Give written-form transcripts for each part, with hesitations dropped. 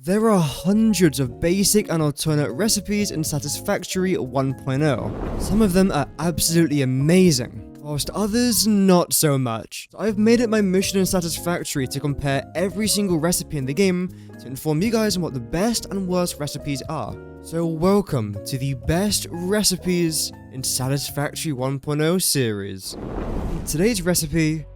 There are hundreds of basic and alternate recipes in Satisfactory 1.0. Some of them are absolutely amazing, whilst others not so much. So I've made it my mission in Satisfactory to compare every single recipe in the game to inform you guys on what the best and worst recipes are. So welcome to the best recipes in Satisfactory 1.0 series. Today's recipe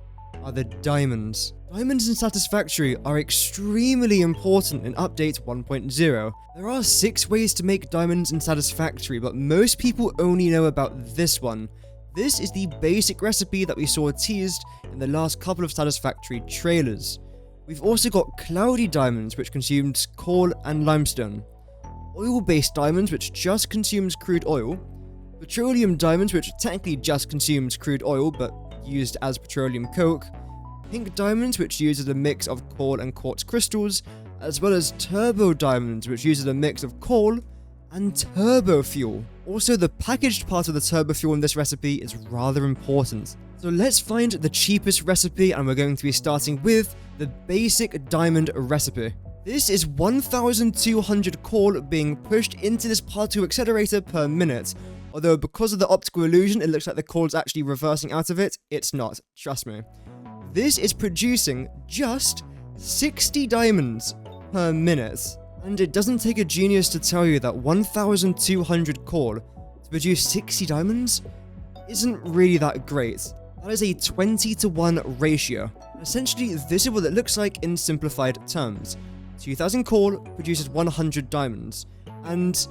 are the diamonds. Diamonds in Satisfactory are extremely important in Update 1.0. There are 6 ways to make diamonds in Satisfactory, but most people only know about this one. This is the basic recipe that we saw teased in the last couple of Satisfactory trailers. We've also got cloudy diamonds, which consumes coal and limestone. Oil-based diamonds, which just consumes crude oil. Petroleum diamonds, which technically just consumes crude oil, but used as petroleum coke. Pink diamonds, which uses a mix of coal and quartz crystals, as well as turbo diamonds, which uses a mix of coal and turbo fuel. Also, the packaged part of the turbo fuel in this recipe is rather important. So let's find the cheapest recipe, and we're going to be starting with the basic diamond recipe. This is 1,200 coal being pushed into this particle accelerator per minute. Although because of the optical illusion, it looks like the coal's actually reversing out of it. It's not, trust me. This is producing just 60 diamonds per minute. And it doesn't take a genius to tell you that 1,200 coal to produce 60 diamonds isn't really that great. That is a 20-to-1 ratio. Essentially, this is what it looks like in simplified terms. 2,000 coal produces 100 diamonds. And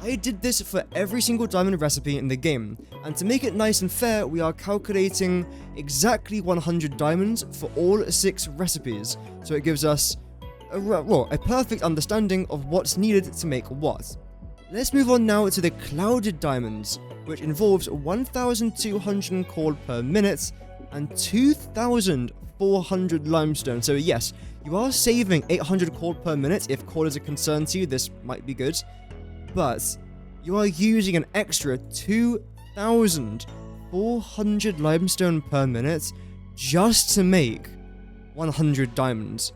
I did this for every single diamond recipe in the game, and to make it nice and fair, we are calculating exactly 100 diamonds for all 6 recipes, so it gives us a perfect understanding of what's needed to make what. Let's move on now to the clouded diamonds, which involves 1,200 coal per minute and 2,400 limestone. So yes, you are saving 800 coal per minute. If coal is a concern to you, this might be good. But you are using an extra 2,400 limestone per minute just to make 100 diamonds.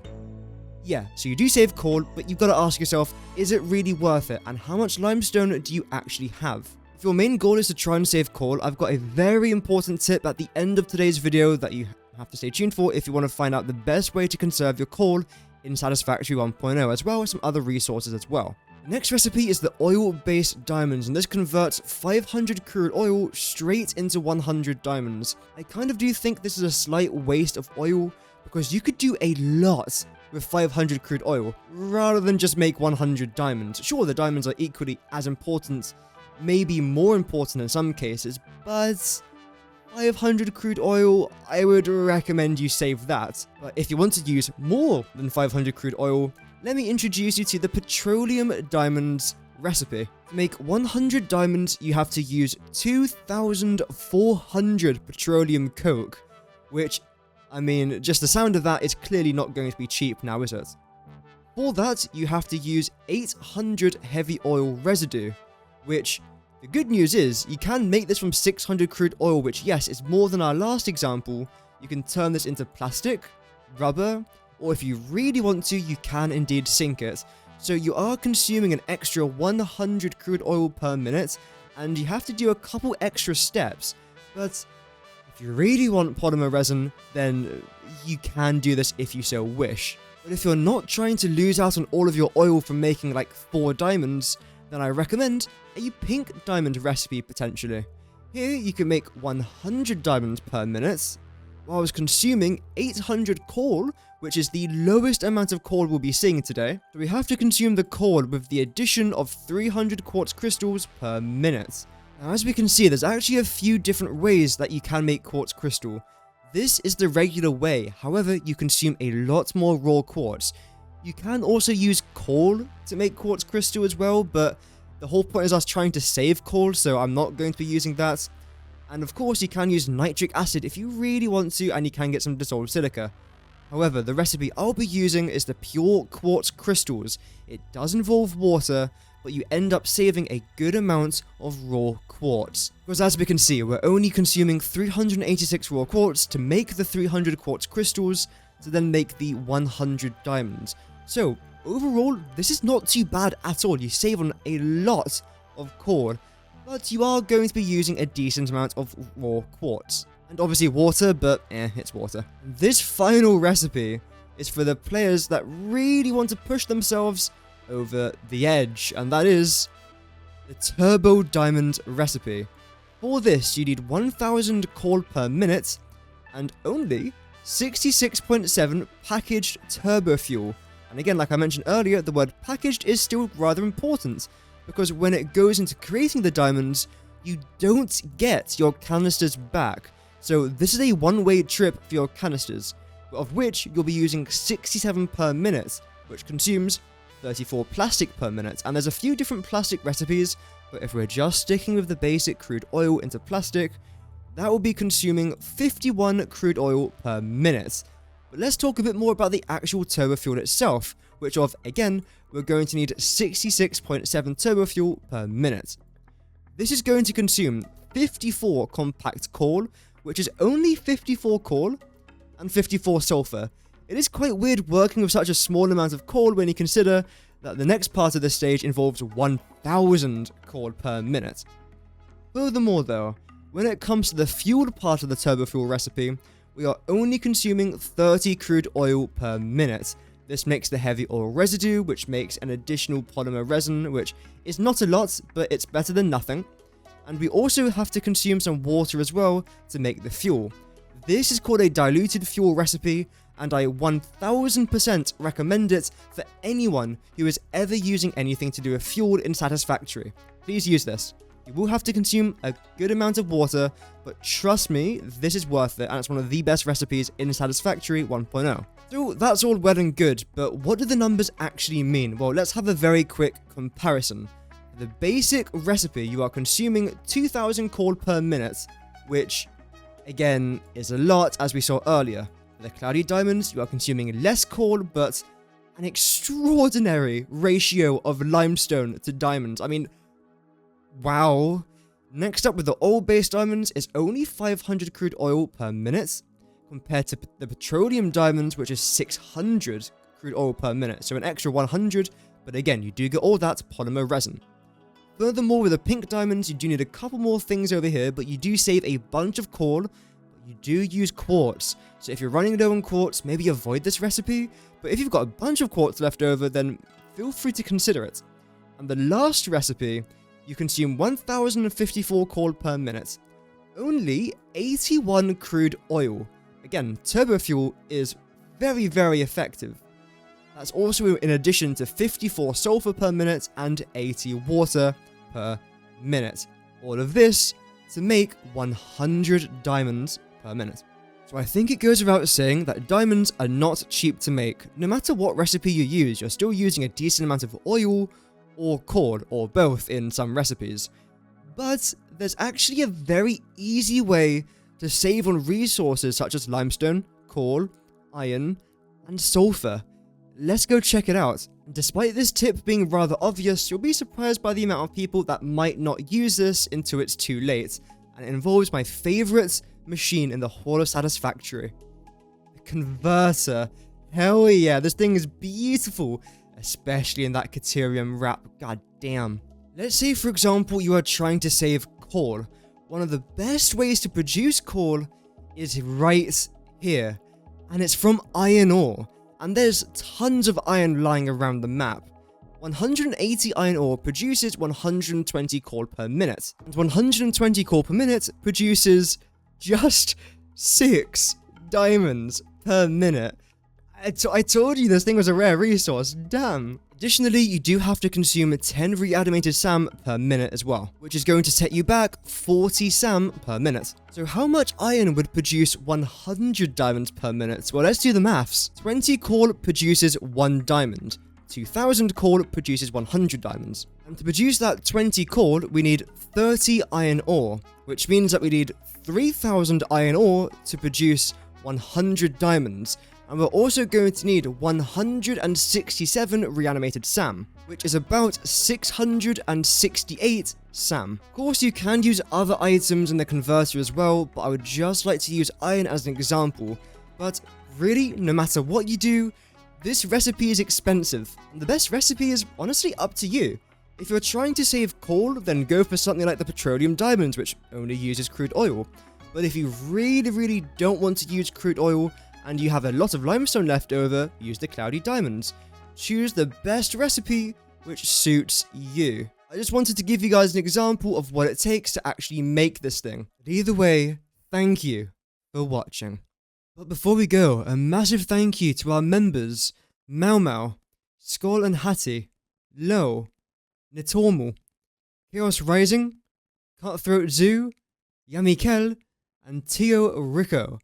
Yeah, so you do save coal, but you've got to ask yourself, is it really worth it? And how much limestone do you actually have? If your main goal is to try and save coal, I've got a very important tip at the end of today's video that you have to stay tuned for if you want to find out the best way to conserve your coal in Satisfactory 1.0, as well as some other resources as well. The next recipe is the oil-based diamonds, and this converts 500 crude oil straight into 100 diamonds. I kind of do think this is a slight waste of oil, because you could do a lot with 500 crude oil, rather than just make 100 diamonds. Sure, the diamonds are equally as important, maybe more important in some cases, but 500 crude oil, I would recommend you save that. But if you want to use more than 500 crude oil, let me introduce you to the petroleum diamonds recipe. To make 100 diamonds, you have to use 2,400 petroleum coke, which, I mean, just the sound of that is clearly not going to be cheap now, is it? For that, you have to use 800 heavy oil residue, which, the good news is, you can make this from 600 crude oil, which, yes, is more than our last example. You can turn this into plastic, rubber, or if you really want to, you can indeed sink it. So you are consuming an extra 100 crude oil per minute, and you have to do a couple extra steps. But if you really want polymer resin, then you can do this if you so wish. But if you're not trying to lose out on all of your oil from making like 4 diamonds, then I recommend a pink diamond recipe potentially. Here you can make 100 diamonds per minute, while consuming 800 coal, which is the lowest amount of coal we'll be seeing today. So we have to consume the coal with the addition of 300 quartz crystals per minute. Now, as we can see, there's actually a few different ways that you can make quartz crystal. This is the regular way, however, you consume a lot more raw quartz. You can also use coal to make quartz crystal as well, but the whole point is us trying to save coal, so I'm not going to be using that. And of course, you can use nitric acid if you really want to, and you can get some dissolved silica. However, the recipe I'll be using is the pure quartz crystals. It does involve water, but you end up saving a good amount of raw quartz. Because as we can see, we're only consuming 386 raw quartz to make the 300 quartz crystals, to then make the 100 diamonds. So, overall, this is not too bad at all. You save on a lot of coal, but you are going to be using a decent amount of raw quartz. And obviously water, but it's water. This final recipe is for the players that really want to push themselves over the edge, and that is the Turbo Diamond recipe. For this, you need 1000 coal per minute and only 66.7 packaged turbo fuel. And again, like I mentioned earlier, the word packaged is still rather important, because when it goes into creating the diamonds, you don't get your canisters back. So this is a one-way trip for your canisters, of which you'll be using 67 per minute, which consumes 34 plastic per minute. And there's a few different plastic recipes, but if we're just sticking with the basic crude oil into plastic, that will be consuming 51 crude oil per minute. But let's talk a bit more about the actual turbo fuel itself, which again, we're going to need 66.7 turbo fuel per minute. This is going to consume 54 compact coal, which is only 54 coal and 54 sulfur. It is quite weird working with such a small amount of coal when you consider that the next part of this stage involves 1000 coal per minute. Furthermore though, when it comes to the fuel part of the turbo fuel recipe, we are only consuming 30 crude oil per minute. This makes the heavy oil residue, which makes an additional polymer resin, which is not a lot, but it's better than nothing. And we also have to consume some water as well to make the fuel. This is called a diluted fuel recipe, and I 1000% recommend it for anyone who is ever using anything to do with fuel in Satisfactory. Please use this. You will have to consume a good amount of water, but trust me, this is worth it, and it's one of the best recipes in Satisfactory 1.0. So that's all well and good, but what do the numbers actually mean? Well, let's have a very quick comparison. The basic recipe, you are consuming 2000 coal per minute, which again is a lot, as we saw earlier. For the cloudy diamonds, you are consuming less coal, but an extraordinary ratio of limestone to diamonds. I mean, wow. Next up with the oil-based diamonds is only 500 crude oil per minute, compared to the petroleum diamonds, which is 600 crude oil per minute. So an extra 100, but again, you do get all that polymer resin. Furthermore, with the pink diamonds, you do need a couple more things over here, but you do save a bunch of coal, but you do use quartz. So if you're running low on quartz, maybe avoid this recipe, but if you've got a bunch of quartz left over, then feel free to consider it. And the last recipe, you consume 1054 coal per minute, only 81 crude oil. Again, turbo fuel is very, very effective. That's also in addition to 54 sulfur per minute and 80 water per minute. All of this to make 100 diamonds per minute. So I think it goes without saying that diamonds are not cheap to make. No matter what recipe you use, you're still using a decent amount of oil or coal, or both in some recipes. But there's actually a very easy way to save on resources such as limestone, coal, iron, and sulfur. Let's go check it out. Despite this tip being rather obvious, you'll be surprised by the amount of people that might not use this until it's too late. And it involves my favorite machine in the whole of Satisfactory. The converter. Hell yeah, this thing is beautiful. Especially in that Caterium wrap. God damn. Let's say, for example, you are trying to save coal. One of the best ways to produce coal is right here. And it's from iron ore. And there's tons of iron lying around the map. 180 iron ore produces 120 coal per minute. And 120 coal per minute produces just 6 diamonds per minute. I told you this thing was a rare resource, damn. Additionally, you do have to consume 10 reanimated SAM per minute as well, which is going to set you back 40 SAM per minute. So how much iron would produce 100 diamonds per minute? Well, let's do the maths. 20 coal produces 1 diamond. 2000 coal produces 100 diamonds. And to produce that 20 coal, we need 30 iron ore, which means that we need 3000 iron ore to produce 100 diamonds. And we're also going to need 167 reanimated SAM, which is about 668 SAM. Of course, you can use other items in the converter as well, but I would just like to use iron as an example. But really, no matter what you do, This recipe is expensive, and the best recipe is honestly up to you. If you're trying to save coal, then go for something like the petroleum diamonds, which only uses crude oil. But if you really don't want to use crude oil, and you have a lot of limestone left over, use the cloudy diamonds. Choose the best recipe which suits you. I just wanted to give you guys an example of what it takes to actually make this thing. But either way, thank you for watching. But before we go, a massive thank you to our members, Mau Mau, Skull and Hattie, Lo, Nitormal, Chaos Rising, Cutthroat Zoo, Yamikel, and Tio Rico.